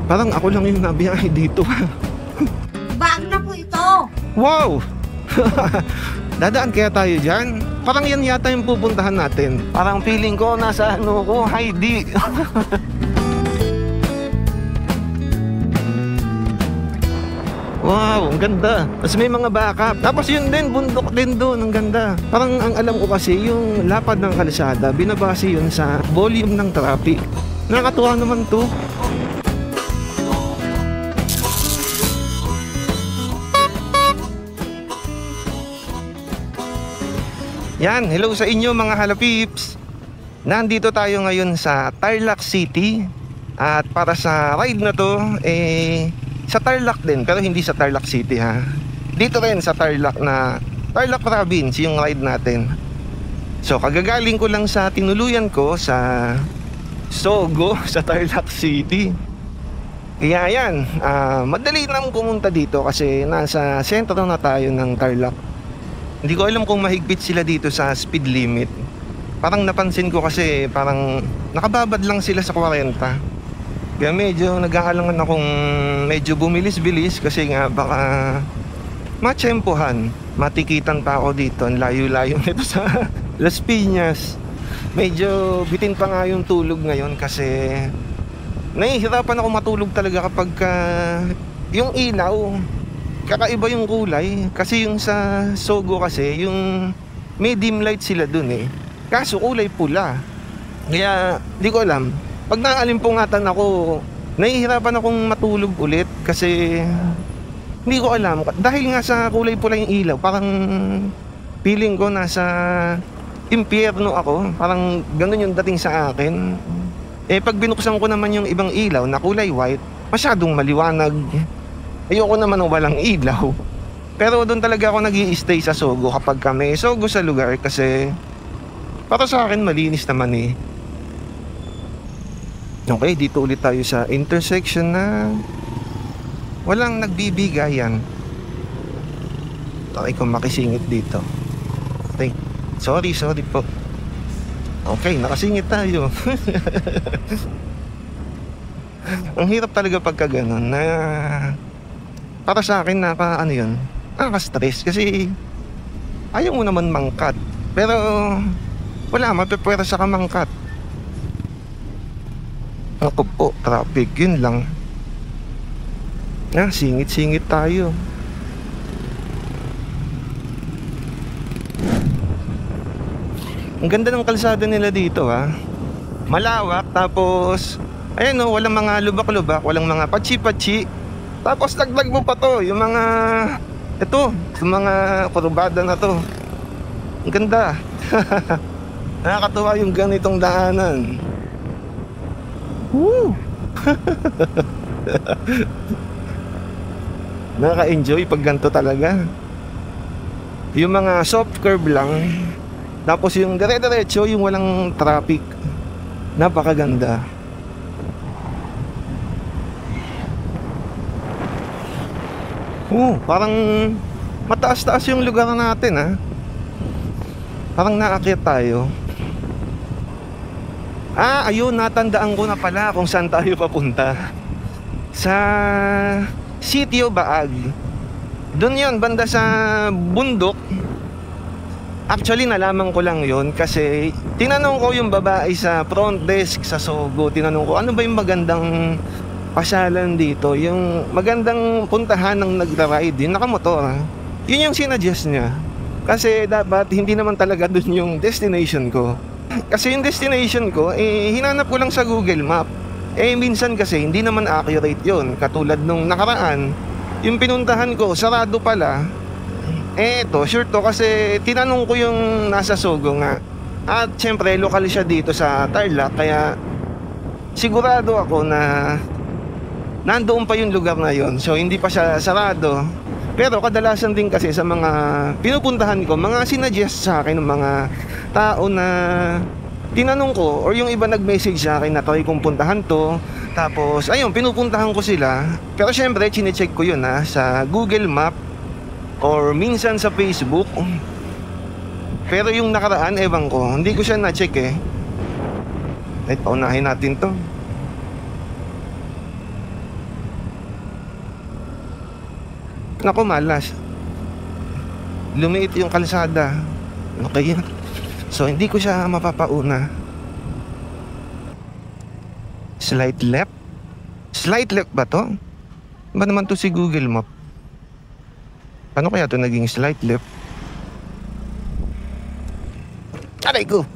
Parang ako lang yung nabiyahe dito. Bago na po ito. Wow! Dadaan kaya tayo dyan? Parang yan yata yung pupuntahan natin. Parang feeling ko nasa ano ko, Heidi. Wow, ang ganda. Tapos may mga backup. Tapos yun din, bundok din doon. Ang ganda. Parang ang alam ko kasi, yung lapad ng kalsada, binabase yun sa volume ng traffic. Nakakatuwa naman to. Yan, hello sa inyo mga halapips. Nandito tayo ngayon sa Tarlac City. At para sa ride na to, sa Tarlac din, pero hindi sa Tarlac City ha. Dito rin sa Tarlac Province yung ride natin. So kagagaling ko lang sa tinuluyan ko sa Sogo sa Tarlac City. Kaya yan, madali nang pumunta dito kasi nasa sentro na tayo ng Tarlac. Hindi ko alam kung mahigpit sila dito sa speed limit. Parang napansin ko kasi parang nakababad lang sila sa 40. Kaya medyo nag-aalangan akong medyo bumilis-bilis kasi nga baka matsempohan. Matikitan pa ako dito. Ang layo-layo nito sa Las Piñas. Medyo bitin pa nga yung tulog ngayon kasi nahihirapan ako matulog talaga kapag yung ilaw kakaiba yung kulay. Kasi yung sa Sogo kasi yung may dim light sila dun kaso kulay pula. Kaya di ko alam, pag naalimpungatan ako, nahihirapan akong matulog ulit kasi hindi ko alam. Dahil nga sa kulay pula yung ilaw, parang feeling ko nasa impyerno ako. Parang ganun yung dating sa akin. Pag binuksan ko naman yung ibang ilaw na kulay white, masyadong maliwanag. Ayoko naman ng walang ilaw. Pero doon talaga ako nag-i-stay sa Sogo kapag kami Sogo sa lugar kasi para sa akin malinis naman Okay, dito ulit tayo sa intersection na walang nagbibigayan. Try ko makisingit dito. Okay. Sorry po. Okay, nakasingit tayo. Ang hirap talaga pagka ganun na para sa akin nakaka-stress kasi ayaw mo naman mangkat. Pero wala, mapipwersa ka mangkat. Ako po, traffic, yun lang. Singit-singit tayo. Ang ganda ng kalsada nila dito malawak, tapos ayan walang mga lubak-lubak, walang mga patsi-patsi. Tapos dagdag mo pa to, yung mga yung mga kurbada na to. Ang ganda. Nakakatuwa yung ganitong daanan. Woo! Nakaka-enjoy pag ganito talaga. Yung mga soft curve lang, tapos yung dire-diretso, yung walang traffic. Napakaganda. Parang mataas-taas yung lugar natin Parang naakyat tayo. Ayun, natandaan ko na pala kung saan tayo papunta. Sa Sitio Baag. Doon yun, banda sa bundok. Actually, nalaman ko lang yun kasi tinanong ko yung babae sa front desk sa Sogo. Tinanong ko, ano ba yung magandang pasyalan dito? Yung magandang puntahan ng nagra-ride, yung nakamotor. Yun yung sinadjust niya. Kasi dapat hindi naman talaga dun yung destination ko. Kasi yung destination ko, hinanap ko lang sa Google Map. Minsan kasi hindi naman accurate yun. Katulad nung nakaraan, yung pinuntahan ko, sarado pala. Eto, sure to kasi tinanong ko yung nasa Sogo nga. At syempre, lokal siya dito sa Tarlac. Kaya sigurado ako na nandoon pa yung lugar na yon. So hindi pa siya sarado. Pero kadalasan din kasi sa mga pinupuntahan ko, mga sinadjust sa akin ng mga tao na tinanong ko, or yung iba nag-message sa akin na try kong puntahan to. Tapos ayun, pinupuntahan ko sila. Pero syempre, chinecheck ko yun sa Google Map or minsan sa Facebook. Pero yung nakaraan, ewan ko, hindi ko siya na-check Paunahin natin to. Naku, malas. Lumiit yung kalsada. Okay. So, hindi ko siya mapapauna. Slight left? Slight left ba to? Ba naman to si Google Map? Paano kaya to naging slight left? Aray ko!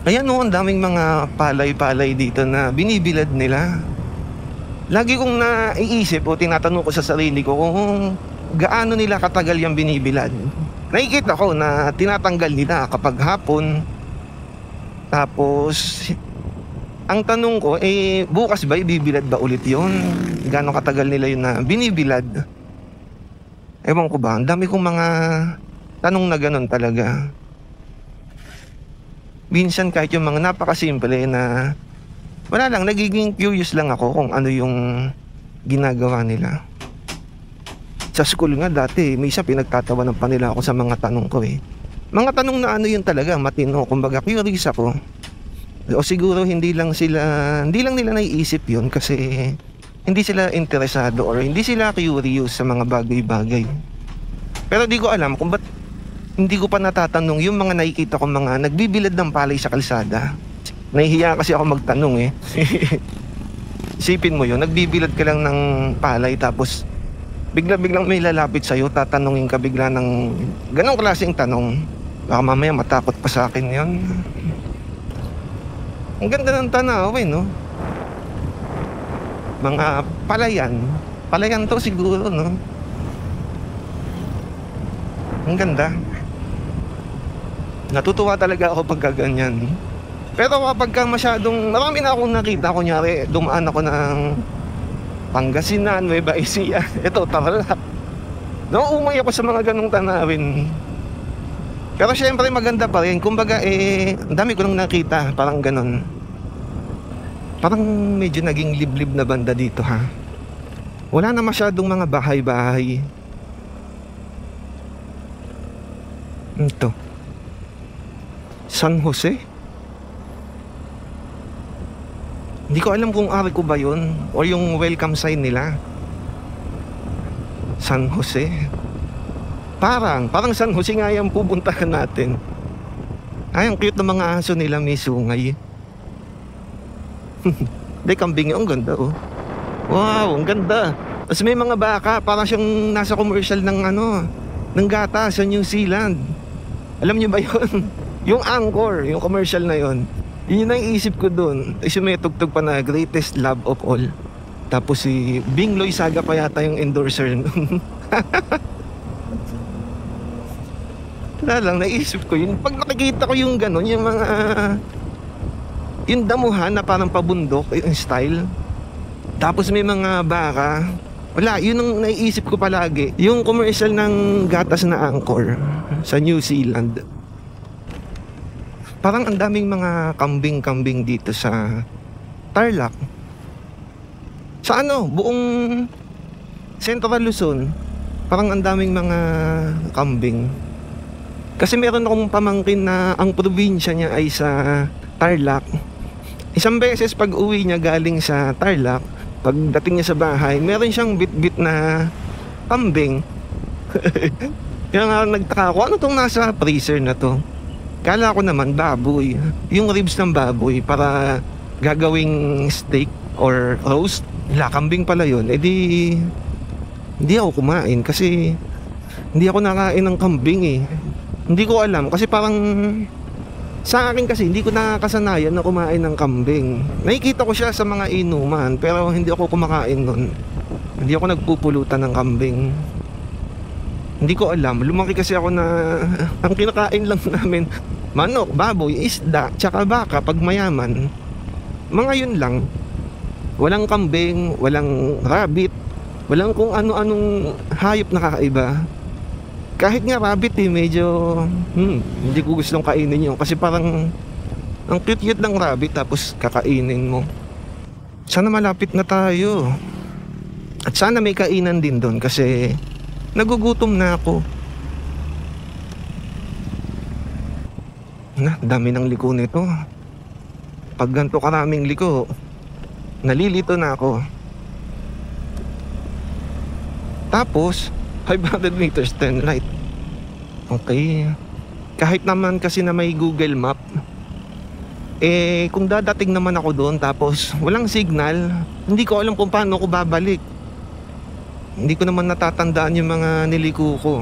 Ayan o, ang daming mga palay-palay dito na binibilad nila. Lagi kong naiisip o tinatanong ko sa sarili ko kung gaano nila katagal yung binibilad. Nakikita ko na tinatanggal nila kapag hapon. Tapos, ang tanong ko, bukas ba ibibilad ba ulit yun? Gaano katagal nila yun na binibilad? Ewan ko ba, ang dami kong mga tanong na ganun talaga. Minsan kahit yung mga napakasimple na wala lang, nagiging curious lang ako kung ano yung ginagawa nila. Sa school nga dati, may isa pinagtatawanan pa nila ako sa mga tanong ko eh. Mga tanong na ano yun talaga, matino, kumbaga curious ako. O siguro hindi lang nila naiisip yun kasi hindi sila interesado or hindi sila curious sa mga bagay-bagay. Pero di ko alam kung ba't hindi ko pa natatanong yung mga nakikita ko mga nagbibilad ng palay sa kalsada. Nahihiya kasi ako magtanong eh. Isipin mo yun, nagbibilad ka lang ng palay tapos bigla-biglang may lalapit sa'yo, tatanungin ka bigla ng ganong klaseng tanong. Baka mamaya matakot pa sa akin yun. Ang ganda ng tanaw eh, no? Mga palayan. Palayan to siguro, no? Ang ganda. Natutuwa talaga ako pagka ganyan. Pero kapag ka masyadong marami na akong nakita, kunyari dumaan ako ng Pangasinan, Nueva Ecija, ito Tarlac. Nauumay ako sa mga ganong tanawin. Pero syempre maganda pa rin. Kumbaga ang dami ko nang nakita, parang ganon. Parang medyo naging liblib na banda dito ha. Wala na masyadong mga bahay-bahay. Ito San Jose? Hindi ko alam kung Arco ba yun o yung welcome sign nila. San Jose. Parang San Jose nga yung pupuntahan natin. Ay, ang cute ng mga aso nila, may sungay. Hindi, kambing yun, ang ganda oh. Wow, ang ganda. Tapos may mga baka, parang siyang nasa commercial ng gata sa New Zealand. Alam niyo ba yun? Yung Angkor, yung commercial na yun. Yun yung naiisip ko dun. Tapos may tugtog pa na greatest love of all. Tapos si Bing Loy Saga pa yata yung endorser nun. Wala lang, naisip ko yun. Pag nakikita ko yung gano'n, yung mga yung damuhan na parang pabundok, yung style. Tapos may mga baka. Wala, yun ang naiisip ko palagi. Yung commercial ng gatas na Angkor sa New Zealand. Parang ang daming mga kambing-kambing dito sa Tarlac. Sa buong Central Luzon, parang ang daming mga kambing. Kasi meron akong pamangkin na ang probinsya niya ay sa Tarlac. Isang beses pag uwi niya galing sa Tarlac, pagdating niya sa bahay, meron siyang bit-bit na kambing. Kaya nga nagtaka ako, ano tong nasa freezer na to? Kala ko naman baboy. Yung ribs ng baboy para gagawing steak or roast. Kambing pala yun. Hindi ako kumain kasi hindi ako nakain ng kambing eh. Hindi ko alam kasi parang sa akin kasi hindi ko nakakasanayan na kumain ng kambing. Nakikita ko siya sa mga inuman pero hindi ako kumakain nun. Hindi ako nagpupulutan ng kambing. Hindi ko alam. Lumaki kasi ako na ang kinakain lang namin manok, baboy, isda, tsaka baka pag mayaman. Mga yun lang. Walang kambing, walang rabbit, walang kung ano-anong hayop na kakaiba. Kahit nga rabbit medyo hindi ko gustong kainin yun kasi parang ang cute-cute ng rabbit tapos kakainin mo. Sana malapit na tayo. At sana may kainan din doon kasi nagugutom na ako. Dami ng liko nito. Pag ganito karaming liko, Nalilito na ako. Tapos 500 meters turn right. Okay. Kahit naman kasi na may Google Map, kung dadating naman ako doon tapos walang signal, hindi ko alam kung paano ako babalik. Hindi ko naman natatandaan yung mga niliko ko.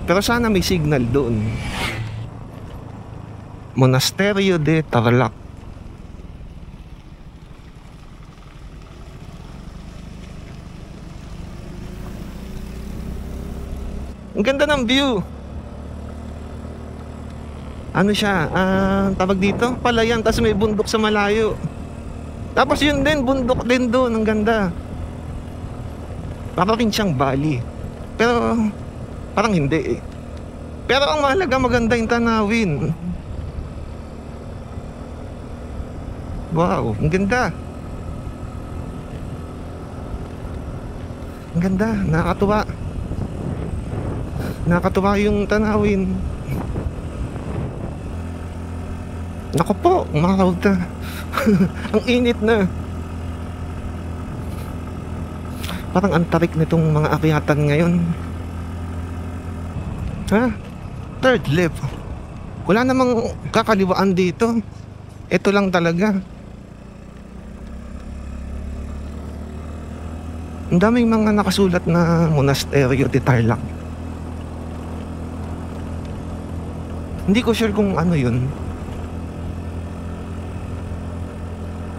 Pero sana may signal doon. Monasterio de Tarlac. Ang ganda ng view. Ano siya? Tawag dito? Palayan, tapos may bundok sa malayo. Tapos yun din, bundok din doon. Ang ganda. Parang rin siyang valley. Pero parang hindi eh. Pero ang mahalaga, maganda yung tanawin. Wow, ang ganda. Ang ganda, nakakatuwa. Nakakatuwa yung tanawin. Naku po, mga kauta. Ang init na. Parang antarik nitong mga akyatan ngayon. Ha? Third left. Wala namang kakaliwaan dito. Ito lang talaga. Ang daming mga nakasulat na Monasterio de Tarlac. Hindi ko sure kung ano yun.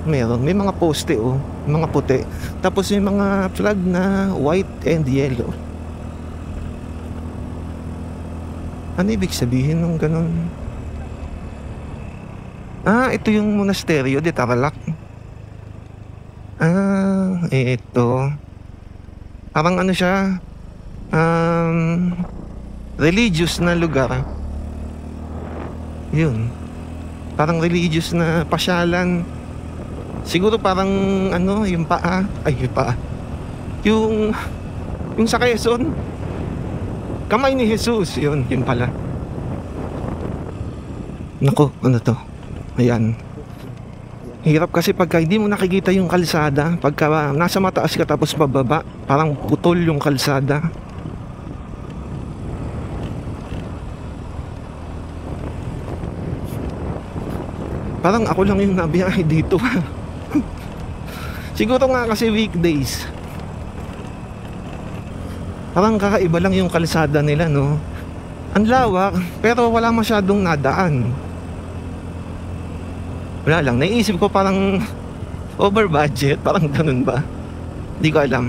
Meron, may mga poste oh, mga puti. Tapos may mga flag na white and yellow. Ano ibig sabihin ng ganun? Ito yung Monasterio de Tarlac. Ito. Parang ano siya, religious na lugar. Yun. Parang religious na pasyalan. Siguro parang ano, yung paa. Ay, yung paa. Yung sa Quezon. Kamay ni Jesus. Yun pala. Naku, ano to? Ayan. Hirap kasi pagka hindi mo nakikita yung kalsada. Pagka nasa mataas ka tapos pababa, parang putol yung kalsada. Parang ako lang yung nabiyahe dito. Siguro nga kasi weekdays. Parang kakaiba lang yung kalsada nila, no? Ang lawak, pero wala masyadong nadaan. Wala lang, naisip ko parang over budget, parang ganun ba? Hindi ko alam.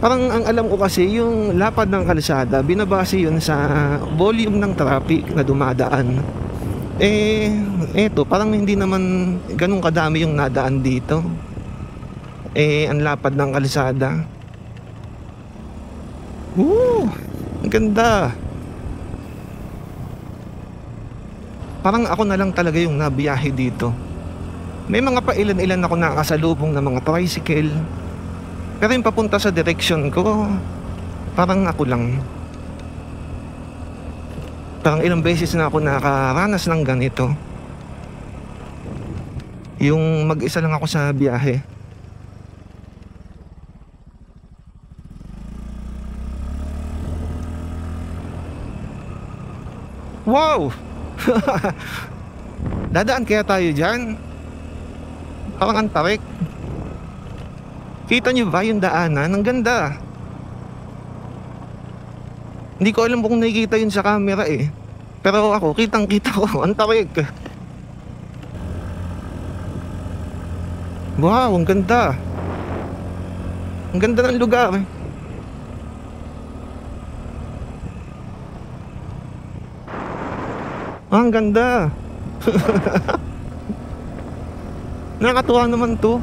Parang ang alam ko kasi yung lapad ng kalsada, binabase yun sa volume ng traffic na dumadaan. Eto, parang hindi naman ganun kadami yung nadaan dito. Ang lapad ng kalsada. Ang ganda. Parang ako na lang talaga yung nabiyahe dito. May mga pailan-ilan ako nakasalubong na mga tricycle. Pero yung papunta sa direction ko, parang ako lang. Parang ilang beses na ako nakaranas ng ganito. Yung mag-isa lang ako sa biyahe. Wow! Dadaan kaya tayo dyan? Parang antarik. Kita nyo ba yung daanan? Ang ganda. Hindi ko alam kung nakikita yun sa camera eh. Pero ako, kitang kita ko. Ang tarik. Wow, ang ganda. Ang ganda ng lugar. Ang ganda. Nakakatuwa naman to.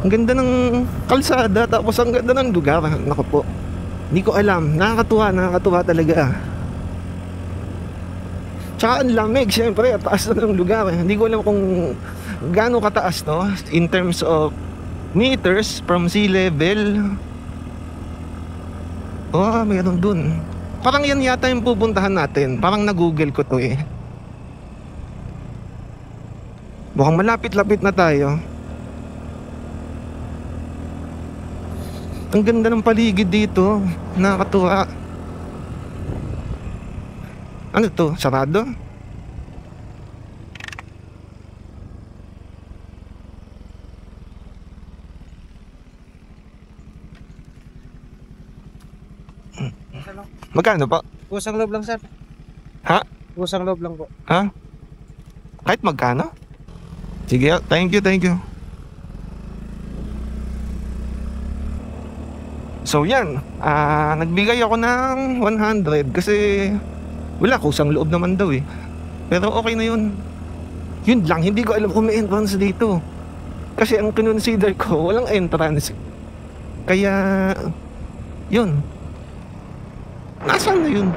Ang ganda ng kalsada. Tapos ang ganda ng lugar. Naku po, hindi ko alam. Nakakatuwa talaga. Tsaka ang lamig, syempre, at taas na ng lugar. Hindi ko alam kung gaano kataas, no? In terms of meters from sea level. Oh, mayroon dun. Parang yan yata yung pupuntahan natin. Parang na-google ko to eh. Mukhang malapit-lapit na tayo. Ang ganda ng paligid dito. Nakakatuwa. Ano to? Sarado? Magkano po? Pusang loob lang, sir. Ha? Pusang loob lang po. Ha? Kahit magkano? Sige, thank you, thank you. So yan, nagbigay ako ng 100 kasi wala, kusang loob naman daw eh. Pero okay na yun. Yun lang, hindi ko alam kung may entrance dito. Kasi ang kinonsider ko, walang entrance. Kaya, yun. Nasaan na yun?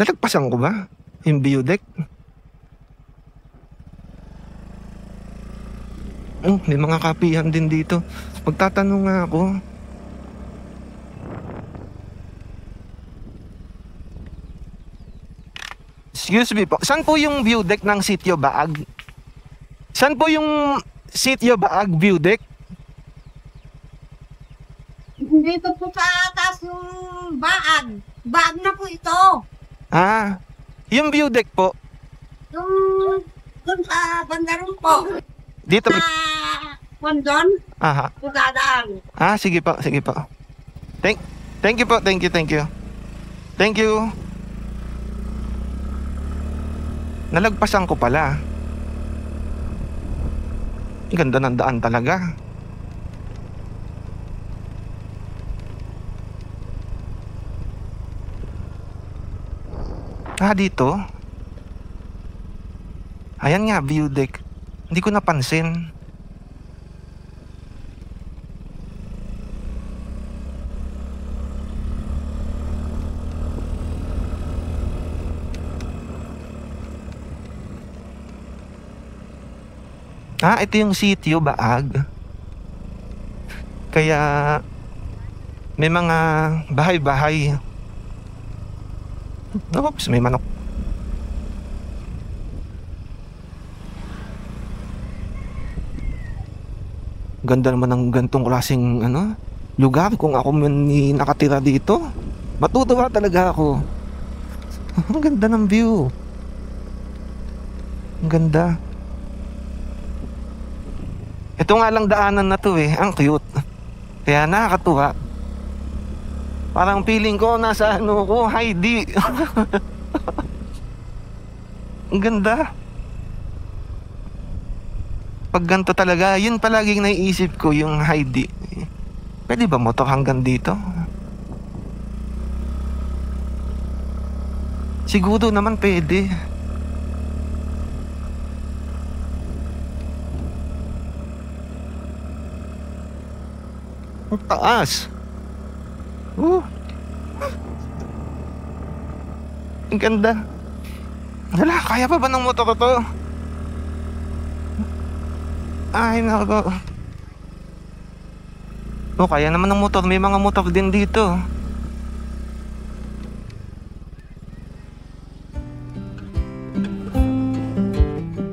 Nalagpasan ko ba yung view deck? May mga kapihan din dito. Magtatanong nga ako. Excuse me po, saan po yung view deck ng Sitio Baag? Saan po yung Sitio Baag view deck? Dito po sa taas yung baag. Baag na po ito. Yung view deck po. Doon sa bandaron po. Dito. Sa Wandon. Aha. Pugadaan. Sige po, sige po. Thank you po, thank you. Thank you. Nalagpasan ko pala. Ang ganda ng daan talaga. Dito. Ayan nga, view deck. Hindi ko napansin. Ito yung Sitio Baag. Kaya may mga bahay-bahay. Oops, may manok. Ganda naman ng gantong klaseng lugar. Kung ako man nakatira dito, matutuwa talaga ako. Ang ganda ng view. Ang ganda. Ito nga lang daanan na to eh. Ang cute. Kaya nakakatuwa. Parang feeling ko nasa Heidi. Ang ganda. Pag ganito talaga, yun palaging naiisip ko, yung Heidi. Pwede ba motor hanggang dito? Siguro naman pwede. Ang taas. Ang ganda. Wala, kaya pa ba ng motor to? Ay, nako. Kaya naman ng motor. May mga motor din dito.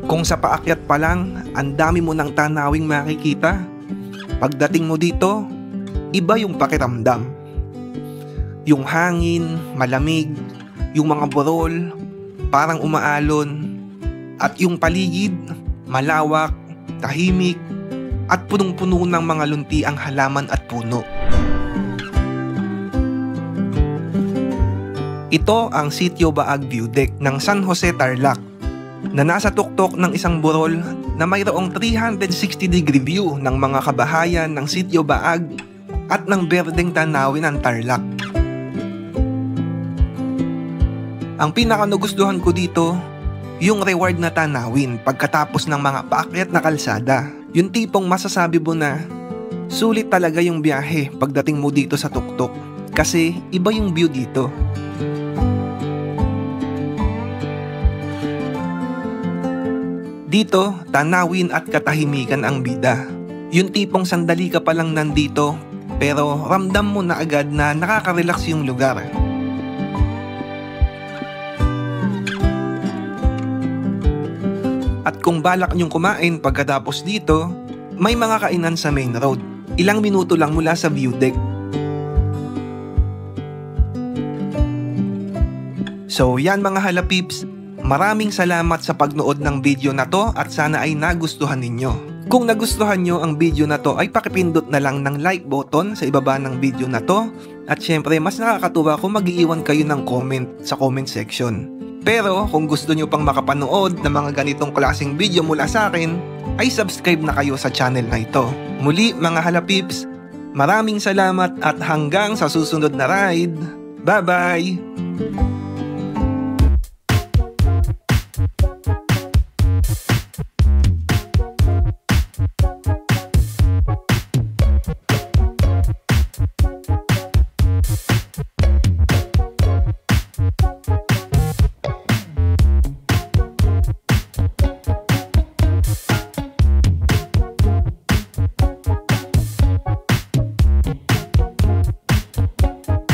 Kung sa paakyat pa lang, ang dami mo ng tanawing makikita. Pagdating mo dito, iba yung pakiramdam. Yung hangin, malamig, yung mga burol, parang umaalon, at yung paligid, malawak, tahimik, at punong-puno ng mga lunti ang halaman at puno. Ito ang Sitio Baag View Deck ng San Jose, Tarlac, na nasa tuktok ng isang burol na mayroong 360-degree view ng mga kabahayan ng Sitio Baag at ng berdeng tanawin ng Tarlac. Ang pinakanugustuhan ko dito, yung reward na tanawin pagkatapos ng mga paakyat na kalsada. Yung tipong masasabi mo na, sulit talaga yung biyahe pagdating mo dito sa tuktok. Kasi iba yung view dito. Dito, tanawin at katahimikan ang bida. Yung tipong sandali ka palang nandito, pero ramdam mo na agad na nakaka-relax yung lugar. At kung balak nyong kumain pagkatapos dito, may mga kainan sa main road. Ilang minuto lang mula sa view deck. So yan mga halapips, maraming salamat sa pagnood ng video na to at sana ay nagustuhan ninyo. Kung nagustuhan nyo ang video na to ay pakipindot na lang ng like button sa ibaba ng video na to. At syempre mas nakakatuwa kung mag-iiwan kayo ng comment sa comment section. Pero kung gusto nyo pang makapanood ng mga ganitong klaseng video mula sa akin, ay subscribe na kayo sa channel na ito. Muli mga halapips, maraming salamat at hanggang sa susunod na ride. Bye bye!